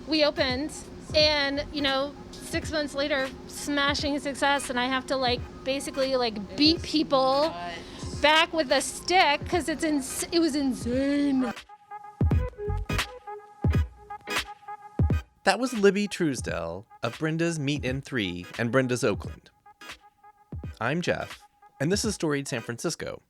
we opened, and 6 months later, smashing success, and I have to basically beat people back with a stick because it was insane. That was Libby Truesdell of Brenda's Meat in 3 and Brenda's Oakland. I'm Jeff, and this is Storied San Francisco.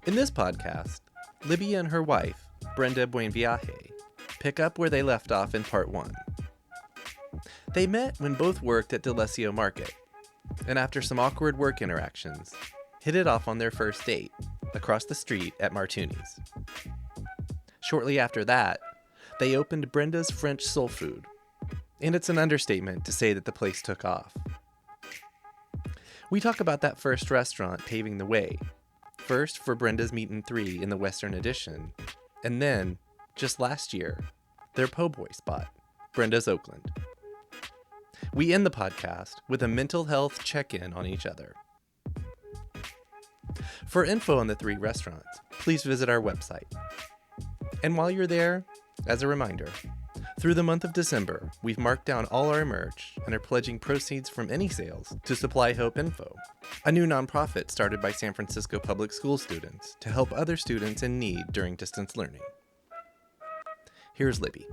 In this podcast, Libby and her wife, Brenda Buenviaje, pick up where they left off in part 1. They met when both worked at Delessio Market, and after some awkward work interactions, hit it off on their first date across the street at Martuni's. Shortly after that, they opened Brenda's French Soul Food, and it's an understatement to say that the place took off. We talk about that first restaurant paving the way, first for Brenda's Meat in 3 in the Western Addition, and then, just last year, their po' boy spot, Brenda's Oakland. We end the podcast with a mental health check-in on each other. For info on the 3 restaurants, please visit our website. And while you're there, as a reminder, through the month of December, we've marked down all our merch and are pledging proceeds from any sales to Supply Hope Info, a new nonprofit started by San Francisco public school students to help other students in need during distance learning. Here's Libby.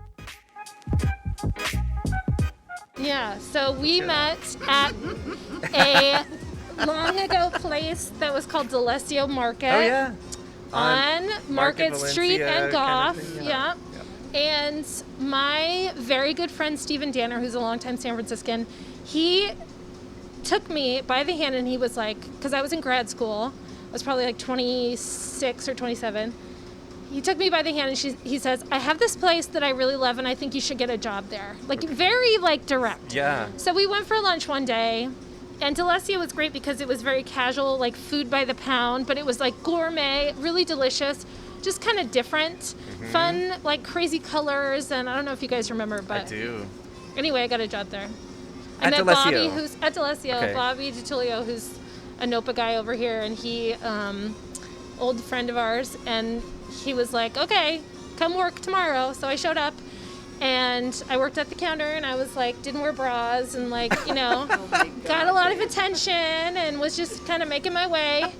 Yeah, so we met at a long ago place that was called Delessio Market. Oh, yeah. On Market Street and Goff. Kind of thing, yeah. And my very good friend Stephen Danner, who's a longtime San Franciscan, he took me by the hand and he was like, because I was in grad school, I was probably 26 or 27. He took me by the hand and he says, I have this place that I really love and I think you should get a job there. Very direct. Yeah. So we went for lunch one day. And Delessio was great because it was very casual, food by the pound, but it was gourmet, really delicious, just kind of different, fun, crazy colors. And I don't know if you guys remember, but I do. Anyway, I got a job there. At met Delessio. Bobby, who's at Delessio, Okay. Bobby DiTullio, who's a NOPA guy over here, and he, old friend of ours, and he was like, okay, come work tomorrow. So I showed up. And I worked at the counter, and I was didn't wear bras, and Oh my God, got a lot of attention, and was just kind of making my way.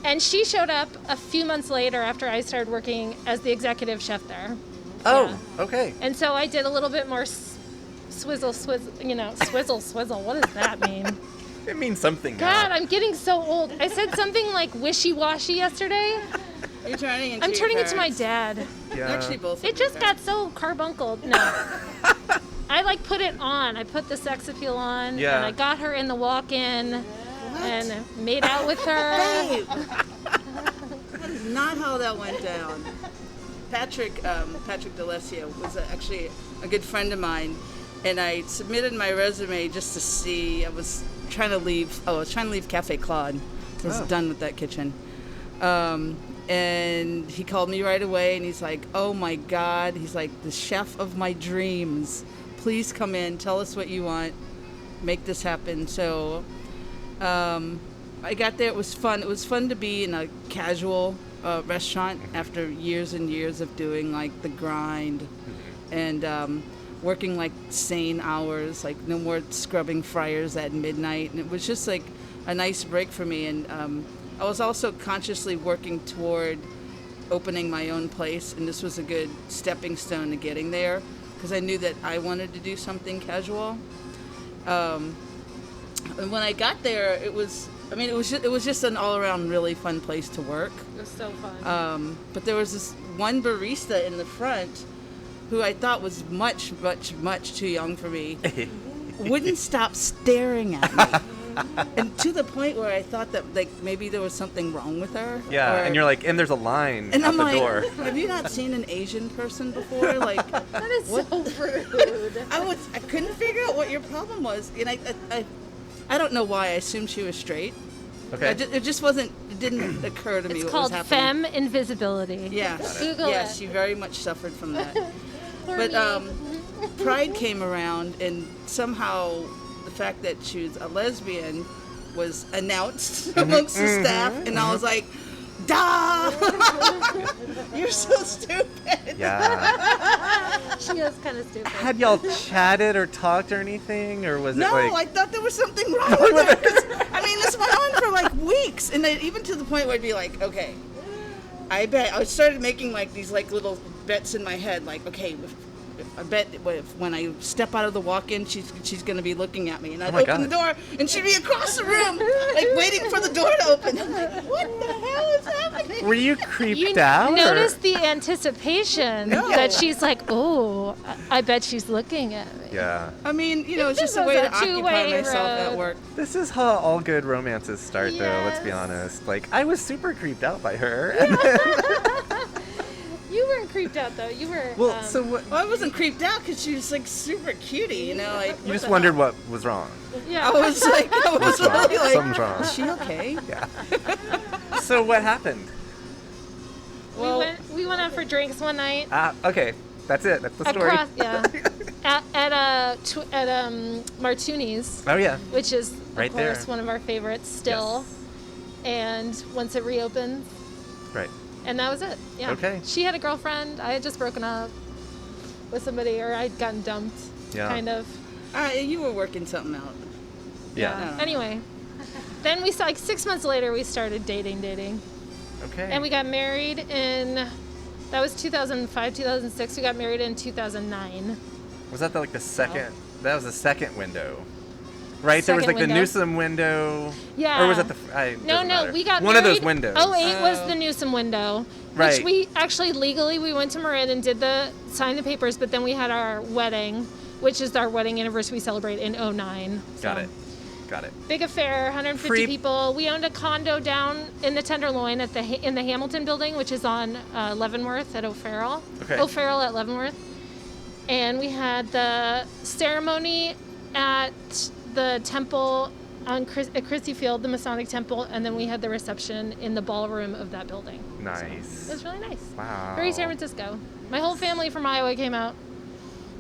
And she showed up a few months later after I started working as the executive chef there. Oh, Yeah. okay. And so I did a little bit more swizzle. What does that mean? It means something now. God, I'm getting so old. I said something wishy-washy yesterday. You're turning into I'm turning your into my parents. dad. Yeah. Actually, both. It just got so carbunkled. No. I put it on. I put the sex appeal on. Yeah. And I got her in the walk-in and made out with her. Babe. That is not how that went down. Patrick Delessio was actually a good friend of mine, and I submitted my resume just to see. I was trying to leave Cafe Claude. I was done with that kitchen. And he called me right away, and he's like, oh my God, he's like, the chef of my dreams. Please come in, tell us what you want, make this happen. So I got there, it was fun. It was fun to be in a casual restaurant after years and years of doing the grind and working sane hours, no more scrubbing fryers at midnight. And it was just a nice break for me. And I was also consciously working toward opening my own place, and this was a good stepping stone to getting there because I knew that I wanted to do something casual. And when I got there, it was just an all-around really fun place to work. It was so fun. But there was this one barista in the front who I thought was much, much, much too young for me. Wouldn't stop staring at me. And to the point where I thought that maybe there was something wrong with her. Yeah, and you're and there's a line and out I'm the door. Have you not seen an Asian person before? That is what? so rude. I couldn't figure out what your problem was, and I don't know why. I assumed she was straight. Okay. It just wasn't. It didn't occur to me It's what called was happening. femme invisibility. Yeah. Google yeah, it. she very much suffered from that. Poor But me. Pride came around, and somehow the fact that she was a lesbian was announced amongst the staff, and I was like, "Duh! You're so stupid." Yeah. She She was kind of stupid. Had y'all chatted or talked or anything, or was it No, like? I thought there was something wrong with it. 'Cause, I mean, this went on for like weeks, and then even to the point where I'd be like, okay, I bet I started making like these like little bets in my head, like, okay, I bet when I step out of the walk-in, she's gonna be looking at me, and I'd my open God. the door, and she'd be across the room, like waiting for the door to open. I'm like, what the hell is happening? Were you creeped You out? or- notice the anticipation No. that she's like, oh, I bet she's looking at me. Yeah. I mean, you know, it's This just a was way a to occupy two-way myself at road. work. This is how all good romances start, though. Let's be Yes. honest. Like, I was super creeped out by her. You weren't creeped out though. You were. Well, so what? Well, I wasn't creeped out because she was like super cutie, you know, like. You just wondered what was wrong. Yeah. I was like, I was What's wrong? really like, Something's wrong. is she okay? Yeah. So what happened? Well, we went out for drinks one night. Okay, that's it. That's the story. Across, yeah. at Martuni's, Oh yeah. which is Right of course there. one of our favorites still. And once it reopened, Right. and that was it. Yeah. Okay. She had a girlfriend. I had just broken up with somebody, or I'd gotten dumped. Yeah. Kind of. you were working something out. Yeah. Anyway, then we saw like 6 months later we started dating, Okay. and we got married in. That was 2005, 2006. We got married in 2009. Was that the second? That was the second window. Right, there was Second like the window. Newsom window. Yeah. Or was that the? No, doesn't matter. we got one married. of those windows. 08 was the Newsom window. Right. Which we actually legally we went to Marin and signed the papers, but then we had our wedding, which is our wedding anniversary we celebrate in 09. Got So, it. Got it. Big affair, 150 Pre- people. We owned a condo down in the Tenderloin in the Hamilton building, which is on Leavenworth at O'Farrell. Okay. O'Farrell at Leavenworth. And we had the ceremony at the temple at Christie Field, the Masonic Temple, and then we had the reception in the ballroom of that building. Nice. It was really nice. Wow. Very San Francisco. My whole family from Iowa came out.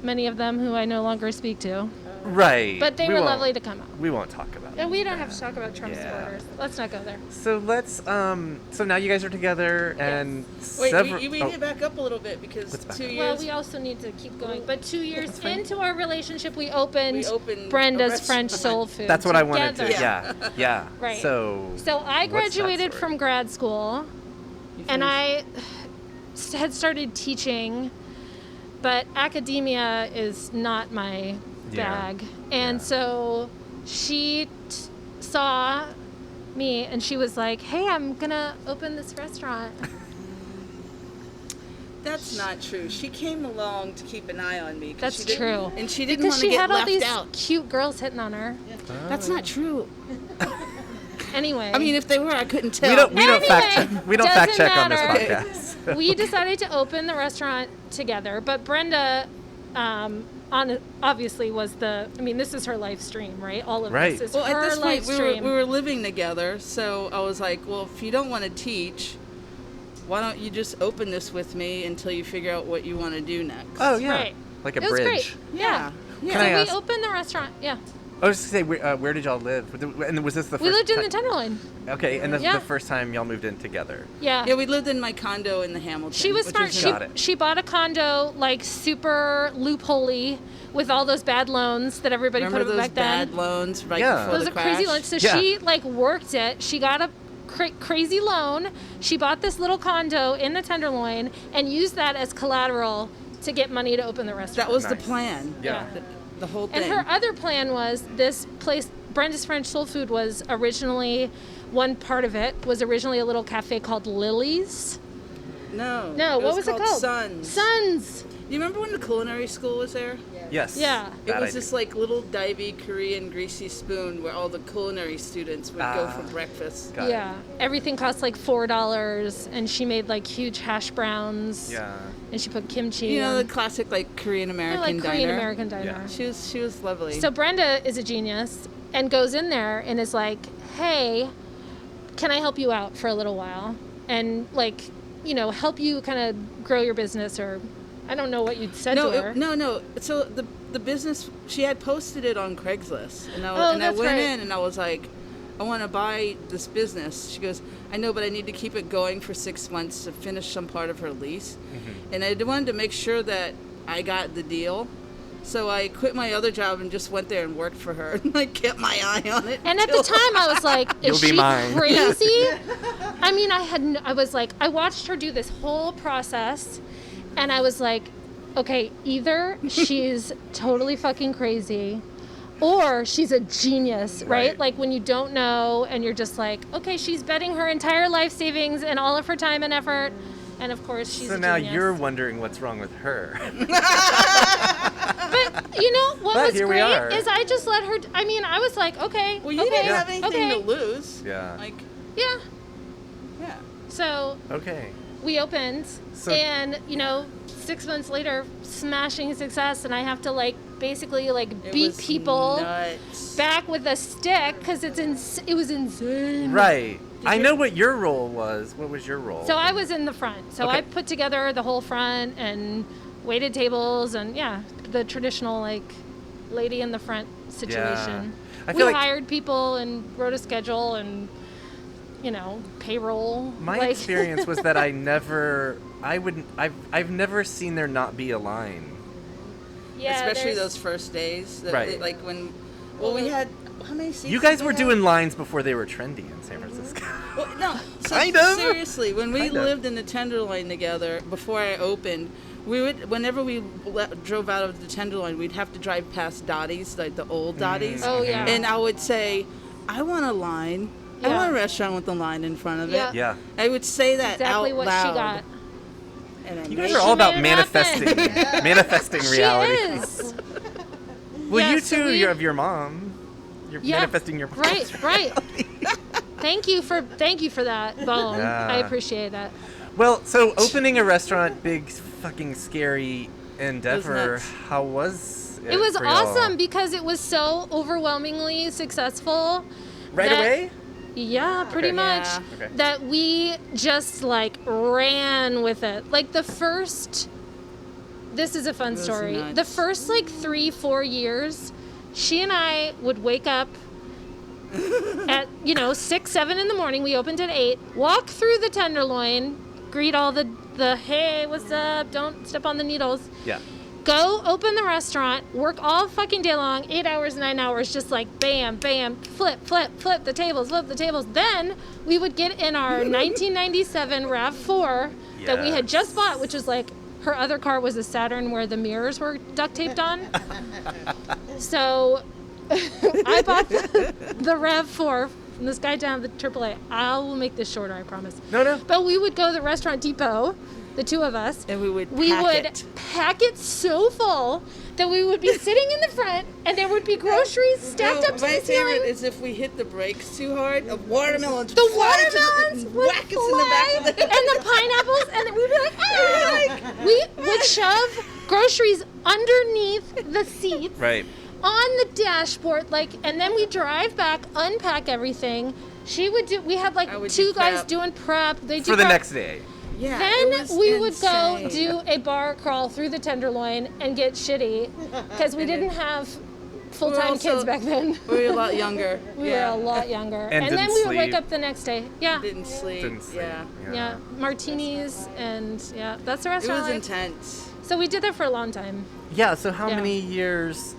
Many of them who I no longer speak to. Right. But they We were won't- lovely to come out. We won't talk about it. And we don't have to talk about Trump Yeah. supporters. Let's not go there. So let's. So now you guys are together, and Wait, several. we need to back up a little bit because Let's back 2 up. years. Well, we also need to keep going. But 2 years That's fine. into our relationship, we opened a Brenda's restaurant. French Soul Food. That's what I wanted to. together. Yeah. Yeah. Right. So. So I what's that graduated story? from grad school, You and finished? I had started teaching, but academia is not my Yeah. bag. And Yeah. so she saw me, and she was like, "Hey, I'm gonna open this restaurant." That's not true. She came along to keep an eye on me. 'cause That's she didn't- true. And she didn't Because want to she get had all left these out. cute girls hitting on her. That's not true. Anyway, I mean, if they were, I couldn't tell. We don't fact Anyway, check. We don't fact doesn't check on this matter. podcast. we decided to open the restaurant together, but Brenda obviously was this is her life stream, right? All of Right. this is Well, her at this life point, stream. we were living together, so I was like, well, if you don't want to teach, why don't you just open this with me until you figure out what you want to do next? Oh yeah. Right. Like a It was bridge. great. Yeah. Yeah. Can I So ask- we opened the restaurant. Yeah. I was just gonna say, where did y'all live? And was this the first? We lived in ti- the Tenderloin. Okay, and this is Yeah. the first time y'all moved in together. Yeah. Yeah, we lived in my condo in the Hamilton. She was which smart. is- Got it. She bought a condo like super loopholey with all those bad loans that everybody Remember put up those back then. bad loans right Yeah. before Those the are crash? crazy loans. So Yeah. she like worked it. She got a crazy loan. She bought this little condo in the Tenderloin and used that as collateral to get money to open the restaurant. That was the Nice. plan. Yeah. The whole and thing. her other plan was this place, Brenda's French Soul Food, was originally one part of it was originally a little cafe called Lily's. No. No, what was it called? Sons. Sons. You remember when the culinary school was there? Yes. Yeah. It That was I do. this like little divey Korean greasy spoon where all the culinary students would go Ah. for breakfast. Got it. Yeah. Everything cost like $4, and she made like huge hash browns. Yeah. And she put kimchi. You know, the and, classic like Korean American like diner. Korean American diner. Yeah. She was lovely. So Brenda is a genius and goes in there and is like, "Hey, can I help you out for a little while and like, help you kind of grow your business?" Or I don't know what you'd said to her. No. So the business, she had posted it on Craigslist, and Oh, I that's went right. in and I was like, I want to buy this business. She goes, I know, but I need to keep it going for 6 months to finish some part of her lease, Mm-hmm. and I wanted to make sure that I got the deal. So I quit my other job and just went there and worked for her. And I kept my eye on it. And at the time, I was like, You'll is be she mine. crazy? I mean, I was like, I watched her do this whole process, and I was like, okay, either she's totally fucking crazy, or she's a genius, right? Like when you don't know, and you're just like, okay, she's betting her entire life savings and all of her time and effort, and of course she's a So now genius. you're wondering what's wrong with her. But you know what But was here we great are. is I just let her. I mean, I was like, okay, Well, you okay, didn't have anything okay. to lose. Yeah. Like, Yeah. yeah. So Okay. we opened, So- and 6 months later, smashing success, and I have to like basically like It beat was people nuts. back with a stick because it was insane. Right. I know what your role was. What was your role? So I was in the front. So Okay. I put together the whole front and waited tables and the traditional like lady in the front situation. I We feel like hired people and wrote a schedule and payroll. my like, experience was that I've never seen there not be a line. yeah, Especially there's- those first days. Right. Like when, well, we had, how many seats? You guys did were we doing have? lines before they were trendy in San Francisco. Well, no, Kind of. seriously, when we Kind of. lived in the Tenderloin together, before I opened, whenever we drove out of the Tenderloin, we'd have to drive past Dottie's, like the old Dottie's. Oh, yeah. And I would say, I want a line. I Yeah. want a restaurant with a line in front of Yeah. it. Yeah. I would say that exactly out what loud. she got. And I You made guys She are all about made it happen. manifesting, manifesting reality. She is. Well, Yeah, you so too. we- You're of your mom. You're Yeah, manifesting your mom's right. reality. Thank you for that, Bone. Yeah. I appreciate that. Well, so opening a restaurant, big fucking scary endeavor. nuts. How was it? It was for y'all? awesome because it was so overwhelmingly successful. Right that- away. Yeah, pretty Okay. much. Yeah. Okay. That we just like ran with it. Like the first, this is a fun was story. nuts. The first like 3-4 years, she and I would wake up at 6, 7 in the morning. We opened at 8. Walk through the Tenderloin, greet all the hey, what's up? Don't step on the needles. Yeah. Go open the restaurant, work all fucking day long, 8 hours, 9 hours, just like bam, bam, flip the tables, flip the tables. Then we would get in our 1997 RAV4 that we had just bought, which was like, her other car was a Saturn where the mirrors were duct taped on. So I bought the RAV4 from this guy down at the AAA. I will make this shorter, I promise. No. But we would go to the restaurant depot, the two of us, And we would pack pack it so full that we would be sitting in the front and there would be groceries stacked up to my the ceiling. favorite is if we hit the brakes too hard, the watermelons The fly to watermelons would whack us in the back of fly, the and the pineapples, and then we'd be like, ah! We would shove groceries underneath the seats Right. on the dashboard, and then we drive back, unpack everything. We had I would two do guys prep. doing prep. They do For the prep. next day. Yeah, Then it was we would go insane. do a bar crawl through the Tenderloin and get shitty because we didn't have full-time also- kids back then. We were a lot younger. We were a lot younger. And then didn't we would wake sleep. up the next day. Yeah. Didn't sleep. Didn't sleep. Yeah. Martinis and that's the It restaurant was life. intense. So we did that for a long time. Yeah. So how Yeah. many years?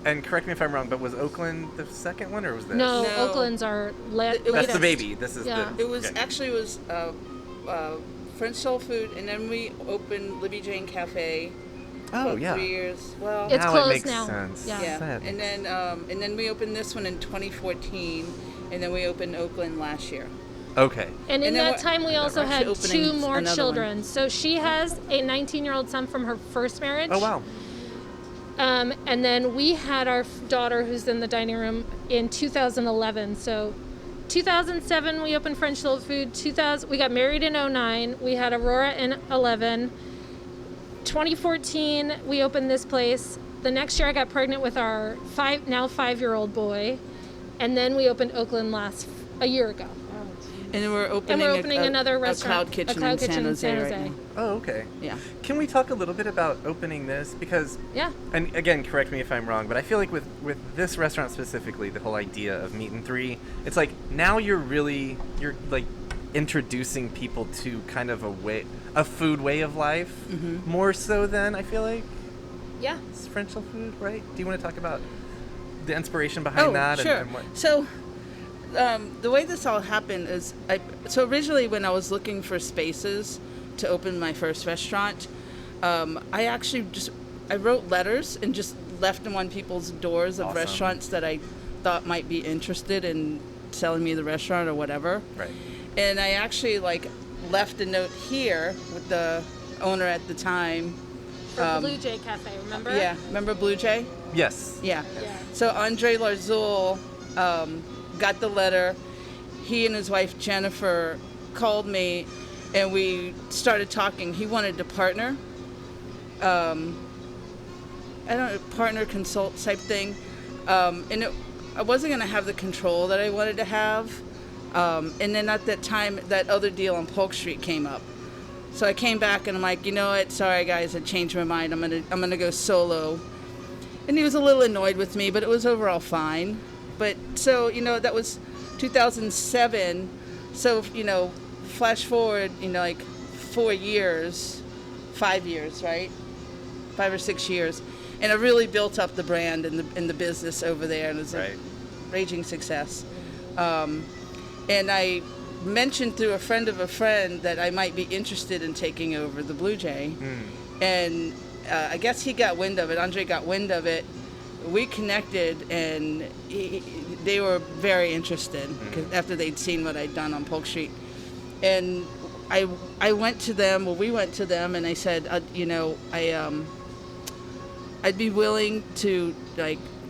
And correct me if I'm wrong, but was Oakland the second one or was this? No, No. Oakland's our That's the That's the latest. baby. This is Yeah. the. It was okay. actually it was French soul food, and then we opened Libby Jane Cafe. Oh about yeah. 3 years. Well, It's Now it closed makes now. sense. Yeah. yeah. Sad. And then we opened this one in 2014, and then we opened Oakland last year. Okay. And in And then that we're- time, we we're also had actually 2 opening more another children. So she has a 19-year-old son from her first marriage. Oh wow. And then we had our daughter who's in the dining room in 2011. So 2007 we opened French Soul Food. 2000 we got married in 09. We had Aurora in 11. 2014 we opened this place. The next year I got pregnant with our 5-year-old boy. And then we opened Oakland a year ago. And then we're opening, another a restaurant, cloud kitchen, a cloud in kitchen San in Jose San right Jose. now. Oh okay. Yeah. Can we talk a little bit about opening this? Because, Yeah. and again, correct me if I'm wrong, but I feel like with this restaurant specifically, the whole idea of meat and three, it's like now you're like introducing people to kind of a food way of life, more so than I feel like Yeah. it's French soul food, right? Do you want to talk about the inspiration behind that? Sure. And what? So, the way this all happened is, so originally when I was looking for spaces to open my first restaurant, I actually I wrote letters and just left them on people's doors of Awesome. restaurants that I thought might be interested in selling me the restaurant or whatever. Right. And I actually left a note here with the owner at the time. For Blue Jay Cafe, remember? Yeah, remember Blue Jay? Yes. Yeah. Yeah. So Andre Larzul got the letter. He and his wife Jennifer called me, and we started talking. He wanted to partner. I don't know, partner consult type thing. And I wasn't going to have the control that I wanted to have. And then at that time, that other deal on Polk Street came up. So I came back and I'm like, you know what? Sorry guys, I changed my mind. I'm gonna go solo. And he was a little annoyed with me, but it was overall fine. But so, that was 2007. So, flash forward, 5 years, right? 5 or 6 years. And I really built up the brand and the business over there, and it was a raging success. And I mentioned through a friend of a friend that I might be interested in taking over the Blue Jay. And I guess he got wind of it. Andre got wind of it. We connected, and they were very interested after they'd seen what I'd done on Polk Street. And I went to them, we went to them, and I said, I'd be willing to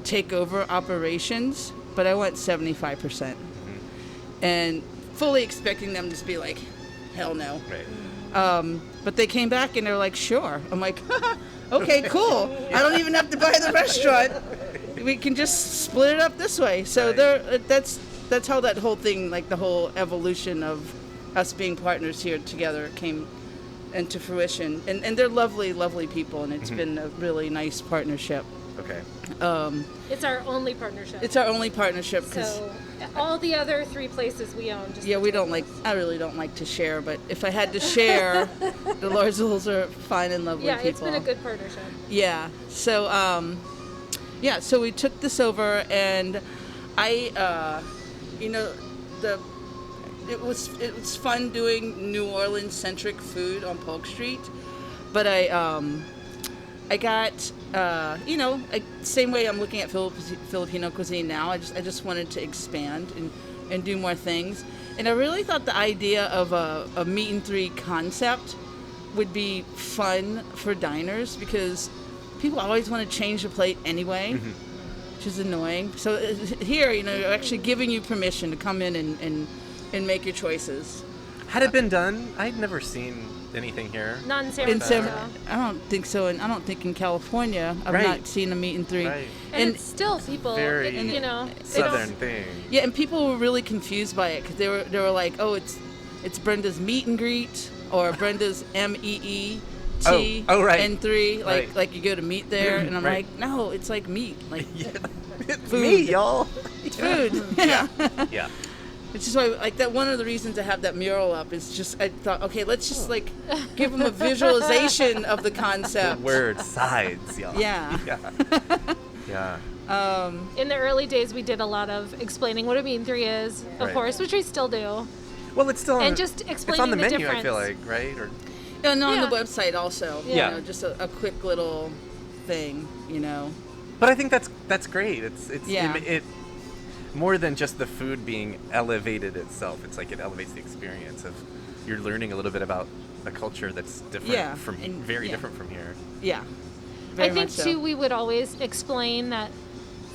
take over operations, but I want 75%. And fully expecting them to just be like, hell no. Right. But they came back and they're like, sure. I'm like, okay, cool. I don't even have to buy the restaurant. We can just split it up this way. So that's how that whole thing, the whole evolution of us being partners here together came into fruition. And they're lovely, lovely people, and it's been a really nice partnership. Okay. It's our only partnership. It's our only partnership. So all the other 3 places we own. Just we don't I really don't like to share, but if I had to share, the Larzuls are fine and lovely people. Yeah, it's been a good partnership. Yeah. So, so we took this over, and I, it was fun doing New Orleans centric food on Polk Street, but I got, same way I'm looking at Filipino cuisine now. I just wanted to expand and do more things. And I really thought the idea of a meat and three concept would be fun for diners, because people always want to change the plate anyway, which is annoying. So here, actually giving you permission to come in and make your choices. Had it been done? I'd never seen anything here. Not in San Francisco. I don't think so, and I don't think in California I've not seen a meat and three. Right. And it's still people, very southern thing. Yeah, and people were really confused by it, because they were like, oh, it's Brenda's meet and greet, or Brenda's MEET and 3, like you go to meet there, and I'm like, no, it's like meat, like It's food. meat, y'all. It's food. Yeah. Yeah. Which is why, that one of the reasons to have that mural up is just, I thought, okay, let's just give them a visualization of the concept. Word sides, y'all. Yeah. Yeah. In the early days, we did a lot of explaining what a meat and three is, of course, which we still do. Well, it's still and just explaining it's on the menu, difference. I feel like, right? Or And on the website also. Yeah. Just a quick little thing, But I think that's great. It's Yeah. it more than just the food being elevated itself. It's like it elevates the experience of you're learning a little bit about a culture that's different very different from here. Yeah. I think too, we would always explain that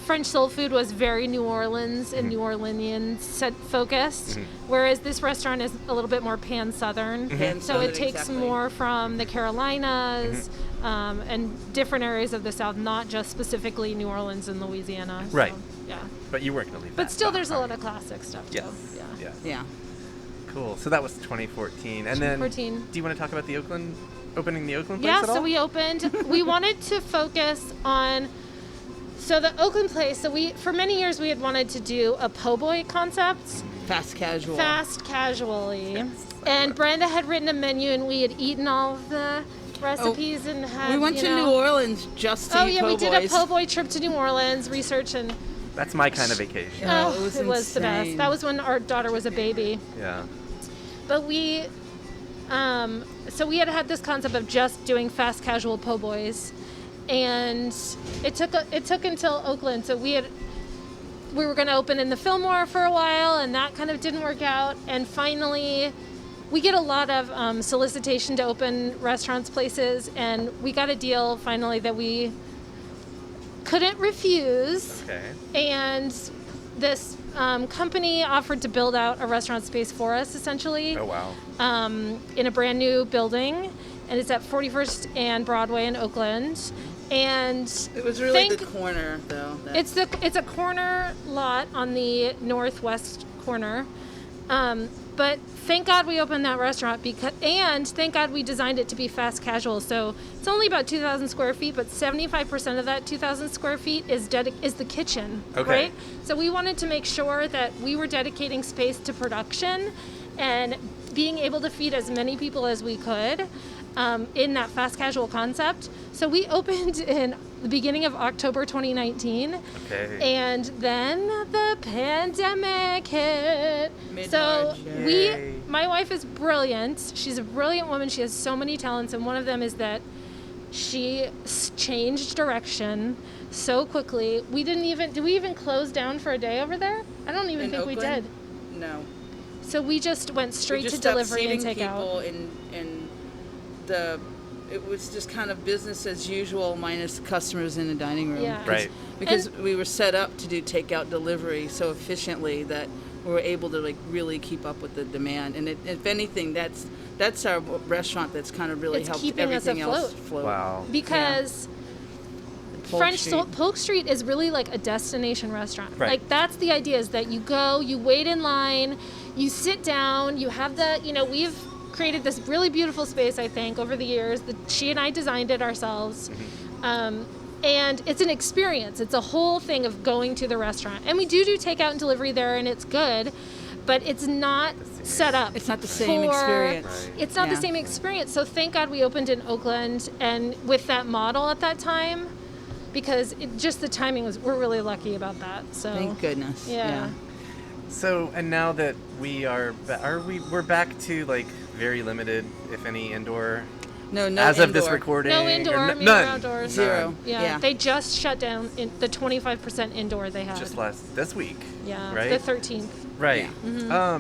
French soul food was very New Orleans and New Orleanian focused, whereas this restaurant is a little bit more pan-Southern. So it takes more from the Carolinas and different areas of the South, not just specifically New Orleans and Louisiana. So, Right. Yeah. But you weren't going to leave But that still, back, there's a right? lot of classic stuff too. Yes. Yeah. Cool. So that was 2014. And then, 2014. do you want to talk about opening the Oakland place Yeah, at all? so we opened. We wanted to focus on. So the Oakland place. So for many years we had wanted to do a po' boy concept, fast casual. Fast casually. And Brenda had written a menu, and we had eaten all of the recipes and had. We went to New Orleans just to eat po' we did a boys. po' boy trip to New Orleans, research and. That's my kind of vacation. Yeah, Oh, it was the best. insane. That was when our daughter was a baby. Yeah. But we, so we had this concept of just doing fast casual po' boys, and it took until Oakland. So we were going to open in the Fillmore for a while, and that kind of didn't work out. And finally, we get a lot of solicitation to open restaurants, places, and we got a deal finally that we couldn't refuse. Okay. And this company offered to build out a restaurant space for us, essentially. Oh, wow. In a brand new building, and it's at 41st and Broadway in Oakland. And It was really the corner, though. it's a corner lot on the northwest corner. But thank God we opened that restaurant and thank God we designed it to be fast casual. So it's only about 2,000 square feet, but 75% of that 2,000 square feet is the kitchen, Okay. right? So we wanted to make sure that we were dedicating space to production and being able to feed as many people as we could in that fast casual concept. So we opened in the beginning of October 2019. Okay. And then the pandemic hit. So Mid-March, yay. my wife is brilliant. She's a brilliant woman. She has so many talents, and one of them is that she changed direction so quickly. Did we even close down for a day over there? I don't even In think we Oakland? did. No. So we just went straight We just to stopped delivery and seating takeout. people it was just kind of business as usual minus customers in the dining room. Yeah. Right. Because we were set up to do takeout delivery so efficiently that we were able to really keep up with the demand. And if anything, that's our restaurant that's kind of really It's helped keeping us everything else afloat. float. Wow. Because Polk Street is really like a destination restaurant. Right. Like that's the idea, is that you go, you wait in line, you sit down, you have we've created this really beautiful space, I think, over the years. She and I designed it ourselves. And it's an experience. It's a whole thing of going to the restaurant. And we do takeout and delivery there, and it's good, but it's not set up. It's not the same experience. Right. It's not the Yeah. same experience. So thank God we opened in Oakland, and with that model at that time, because just the timing we're really lucky about that. So Thank goodness. Yeah. So, and now that we're back to like very limited, if any, indoor. No As of this indoor. recording. No indoor, or maybe none. outdoors. Zero. None. Yeah, they just shut down the 25% indoor they had. Just this week. Yeah, Right. the 13th. Right. Yeah.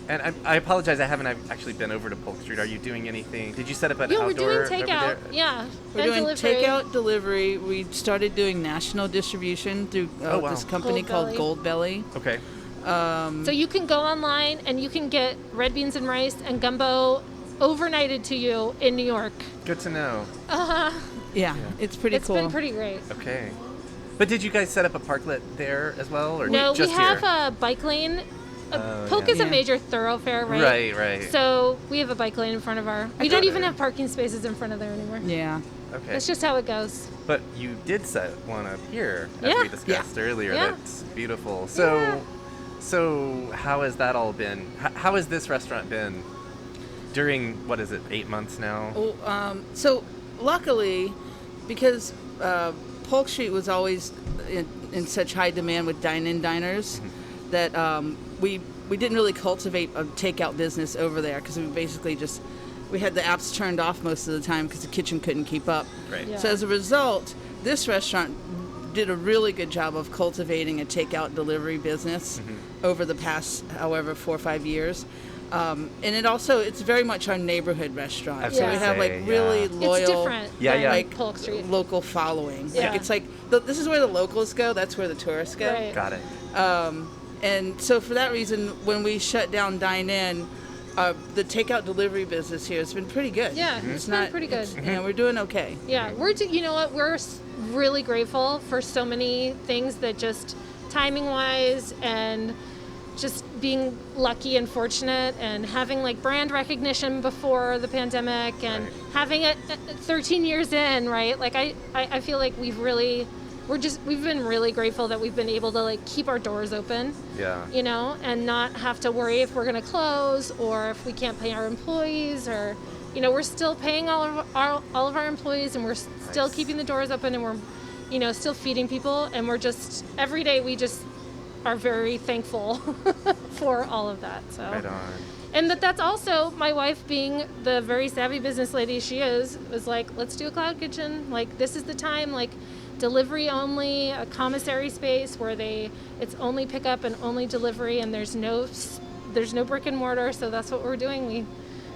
And I apologize. I haven't actually been over to Polk Street. Are you doing anything? Did you set up an Yeah, outdoor we're doing over takeout. there? Yeah, We're and doing delivery. takeout delivery. We started doing national distribution through Oh, wow. this company called Goldbelly. Goldbelly. Okay. So you can go online and you can get red beans and rice and gumbo overnighted to you in New York. Good to know. Yeah, it's pretty It's cool. been pretty great. Okay. But did you guys set up a parklet there as well, or No, just we have here? a bike lane. Polk yeah. is a Yeah. major thoroughfare, right? Right. So we have a bike lane in front of our. We don't even have parking spaces in front of there anymore. Yeah. Okay. That's just how it goes. But you did set one up here, as Yeah. we discussed earlier. Yeah. That's beautiful. So, Yeah. so how has that all been? How has this restaurant been during, what is it, 8 months now? So luckily, because Polk Street was always in such high demand with dine-in diners, that we didn't really cultivate a takeout business over there because we basically we had the apps turned off most of the time because the kitchen couldn't keep up. Right. Yeah. So as a result, this restaurant did a really good job of cultivating a takeout delivery business over the past, however, 4 or 5 years. And it's very much our neighborhood restaurant. I was So gonna we have say, like really yeah. loyal, It's different Yeah, than yeah. like Polk Street. local following. Yeah. Like it's like this is where the locals go. That's where the tourists go. Right. Got it. And so for that reason, when we shut down dine-in, the takeout delivery business here has been pretty good. Yeah, it's been pretty good. We're doing okay. Yeah, you know what? We're really grateful for so many things that just timing-wise and just being lucky and fortunate and having like brand recognition before the pandemic and Right. having it 13 years in, right? Like I feel like we've really we've been really grateful that we've been able to like keep our doors open. Yeah. You know, and not have to worry if we're going to close or if we can't pay our employees, or, you know, we're still paying all of our employees, and we're still keeping the doors open, and we're, you know, still feeding people, and we're just every day we just are very thankful for all of that. So. Right on. And that's also my wife, being the very savvy business lady she is, was like, let's do a cloud kitchen. Like, this is the time, like, delivery only, a commissary space where it's only pickup and only delivery, and there's no brick and mortar. So that's what we're doing. We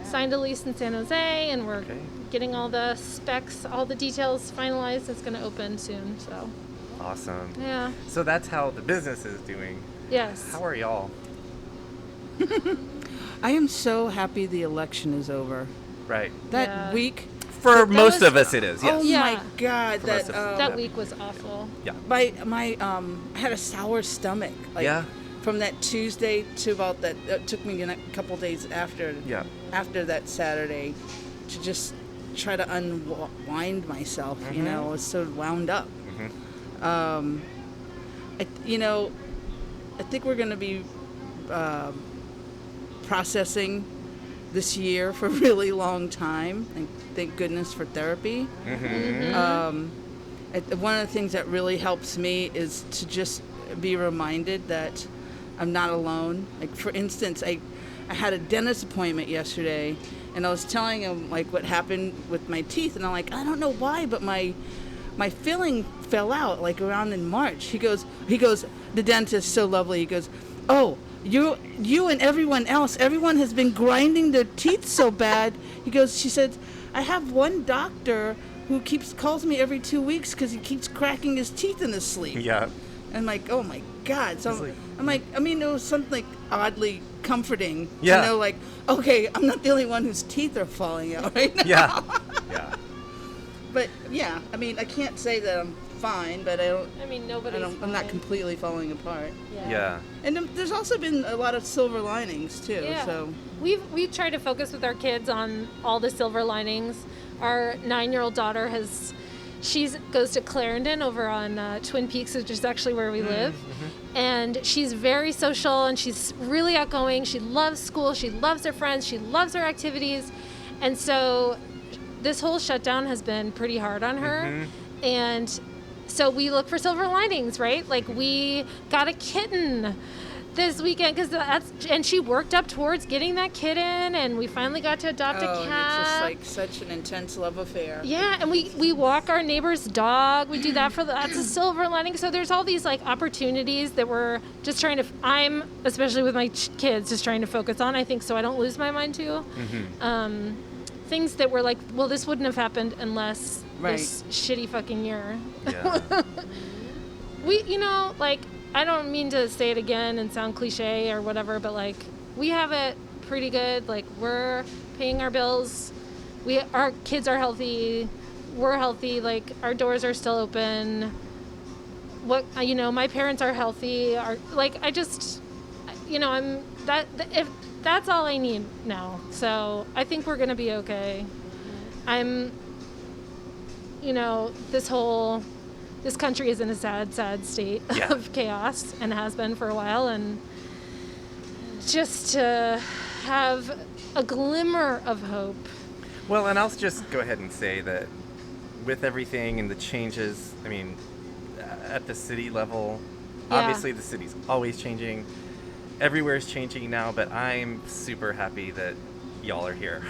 signed a lease in San Jose, and we're getting all the specs, all the details finalized. It's going to open soon. So awesome. Yeah. So that's how the business is doing. Yes. How are y'all? I am so happy the election is over. Right. That week. For most of us, it is. Yes. Oh my God, that week was awful. Yeah. I had a sour stomach. Like, from that Tuesday to about that. It took me a couple days after. Yeah. After that Saturday, to just try to unwind myself. You know, I was so wound up. I think we're going to be processing this year for a really long time, and thank goodness for therapy. One of the things that really helps me is to just be reminded that I'm not alone. Like, for instance, I had a dentist appointment yesterday, and I was telling him like what happened with my teeth, and I'm like, I don't know why, but my filling fell out like around in March. He goes, the dentist, so lovely. He goes, oh, you and everyone else, everyone has been grinding their teeth so bad. She said, I have one doctor who calls me every 2 weeks because he keeps cracking his teeth in his sleep. Yeah. And I'm like, oh my God. So I'm like, I mean, it was something like oddly comforting. Yeah. You know, like, okay, I'm not the only one whose teeth are falling out right now. Yeah. Yeah. But yeah, I mean, I can't say that I'm fine, but I'm not completely falling apart. Yeah. And there's also been a lot of silver linings too. Yeah. So we've tried to focus with our kids on all the silver linings. Our 9-year-old daughter goes to Clarendon over on Twin Peaks, which is actually where we live. And she's very social, and she's really outgoing. She loves school. She loves her friends. She loves her activities. And so this whole shutdown has been pretty hard on her. And so we look for silver linings, right? Like, we got a kitten this weekend and she worked up towards getting that kitten, and we finally got to adopt a cat. And it's just like such an intense love affair. Yeah, and we walk our neighbor's dog. We do that that's a silver lining. So there's all these like opportunities that we're just trying to. I'm especially with my kids just trying to focus on. I think so I don't lose my mind too. Things that were like, well, this wouldn't have happened unless this shitty fucking year. Yeah. I don't mean to say it again and sound cliche or whatever, but like, we have it pretty good. Like, we're paying our bills. Our kids are healthy. We're healthy. Like, our doors are still open. My parents are healthy. If that's all I need now. So I think we're going to be okay. This country is in a sad, sad state of chaos, and has been for a while. And just to have a glimmer of hope. Well, and I'll just go ahead and say that with everything and the changes, I mean, at the city level, obviously the city's always changing. Everywhere is changing now, but I'm super happy that y'all are here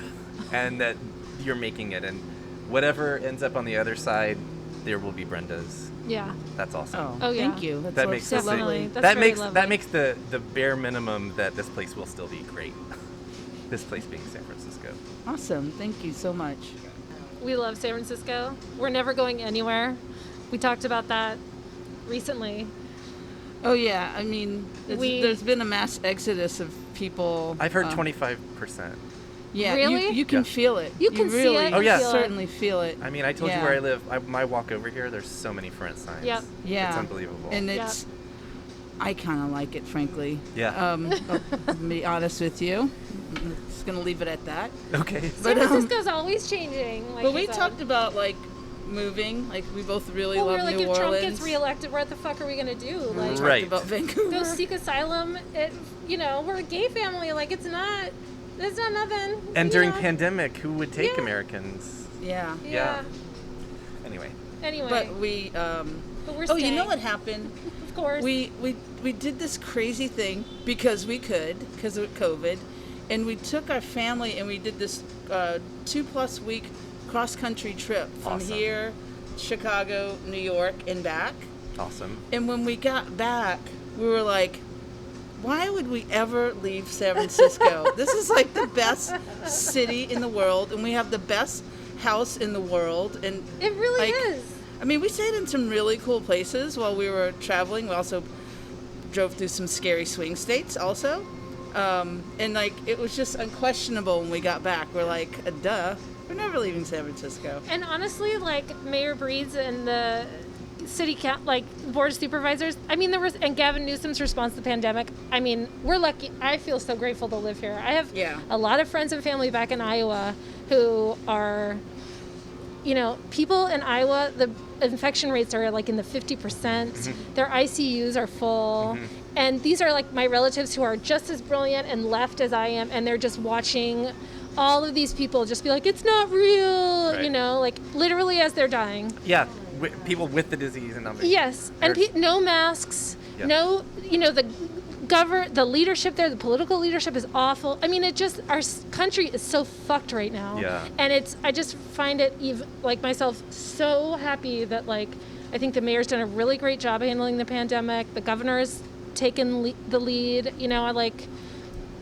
and that you're making it. And whatever ends up on the other side, there will be Brenda's. Yeah. That's awesome. Oh yeah. Thank you. That makes so lovely. That makes the bare minimum that this place will still be great. This place being San Francisco. Awesome. Thank you so much. We love San Francisco. We're never going anywhere. We talked about that recently. Oh yeah. I mean, there's been a mass exodus of people. I've heard 25%. Yeah, really? you can feel it. You can really, see it. Oh, yeah. Certainly feel it. I mean, I told you where I live. My walk over here, there's so many front signs. Yep. Yeah. It's unbelievable. And I kind of like it, frankly. Yeah. I'll be honest with you. I'm just going to leave it at that. Okay. San Francisco's always changing. But we talked about, like, moving. Like, we both really Well, love we're like, New if Orleans. Trump gets reelected, what the fuck are we gonna do? Like, Right. About Vancouver. go seek asylum. We're a gay family. Like, it's not nothing. And during pandemic, who would take Americans? Yeah. Yeah. Anyway. But we. But we're Oh, you staying. know what happened? Of course. We did this crazy thing because we could, because of COVID, and we took our family and we did this 2+ week cross-country trip from Awesome. here, Chicago, New York, and back. Awesome. And when we got back, we were like, why would we ever leave San Francisco? This is like the best city in the world, and we have the best house in the world. And it really like, is. I mean, we stayed in some really cool places while we were traveling. We also drove through some scary swing states also. And like, it was just unquestionable when we got back. We're like, duh, we're never leaving San Francisco. And honestly, like, Mayor Breed's and the city board of supervisors, I mean, and Gavin Newsom's response to the pandemic, I mean, we're lucky. I feel so grateful to live here. I have a lot of friends and family back in Iowa who are, people in Iowa, the infection rates are like in the 50%. Mm-hmm. Their ICUs are full. Mm-hmm. And these are like my relatives who are just as brilliant and left as I am, and they're just watching all of these people just be like, it's not real, right. Like literally as they're dying. Yeah, people with the disease and numbers. Yes, and no masks, no, the leadership there, the political leadership is awful. I mean, our country is so fucked right now. Yeah. And I just find it, like myself, so happy that, like, I think the mayor's done a really great job handling the pandemic. The governor's taken the lead.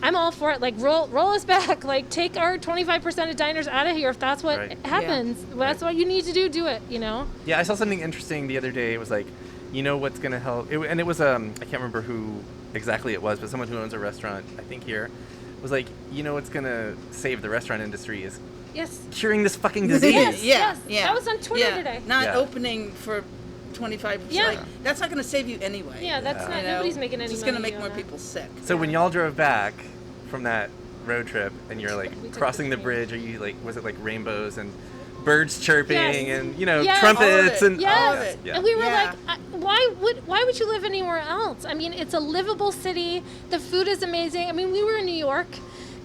I'm all for it. Like, roll us back. Like, take our 25% of diners out of here if that's what happens. Yeah. That's what you need to do it, Yeah, I saw something interesting the other day. It was like, what's going to help? It was, I can't remember who exactly it was, but someone who owns a restaurant, I think here, was like, what's going to save the restaurant industry is curing this fucking disease. Yes. That was on Twitter today. Not opening for 25%. Yeah. Like, that's not going to save you anyway. Yeah, that's not, nobody's making any money. It's going to make more people sick. So when y'all drove back from that road trip and you're like crossing the bridge, are you like, was it like rainbows and birds chirping and, trumpets and all of it? Yeah. And we were like, why would you live anywhere else? I mean, it's a livable city. The food is amazing. I mean, we were in New York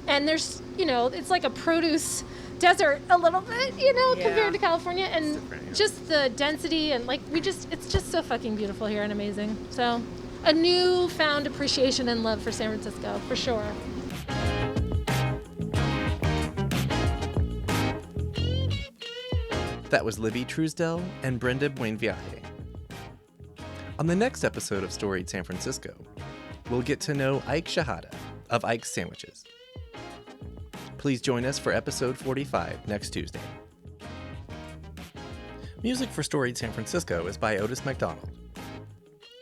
and there's, it's like a produce desert a little bit, compared to California, and just the density and it's just so fucking beautiful here and amazing. So a newfound appreciation and love for San Francisco, for sure. That was Libby Truesdell and Brenda Buenviaje. On the next episode of Storied San Francisco, we'll get to know Ike Shahada of Ike's Sandwiches. Please join us for episode 45 next Tuesday. Music for Storied San Francisco is by Otis McDonald.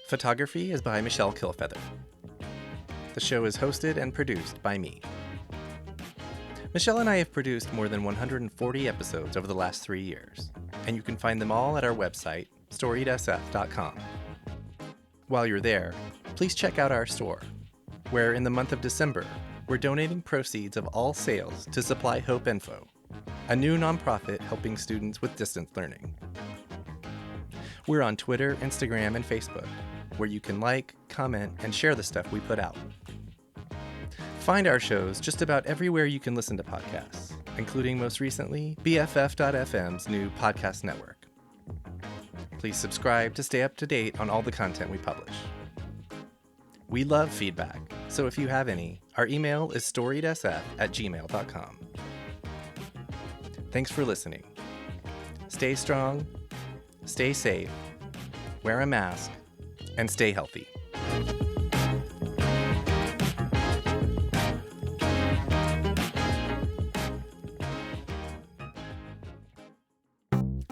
Photography is by Michelle Kilfeather. The show is hosted and produced by me. Michelle and I have produced more than 140 episodes over the last 3 years, and you can find them all at our website, storiedsf.com. While you're there, please check out our store, where in the month of December, we're donating proceeds of all sales to Supply Hope Info, a new nonprofit helping students with distance learning. We're on Twitter, Instagram, and Facebook, where you can like, comment, and share the stuff we put out. Find our shows just about everywhere you can listen to podcasts, including most recently BFF.FM's new podcast network. Please subscribe to stay up to date on all the content we publish. We love feedback, so if you have any, our email is storiedsf@gmail.com. Thanks for listening. Stay strong, stay safe, wear a mask, and stay healthy.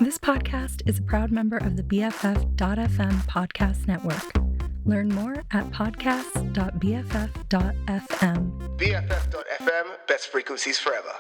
This podcast is a proud member of the BFF.FM podcast network. Learn more at podcasts.bff.fm. BFF.FM, best frequencies forever.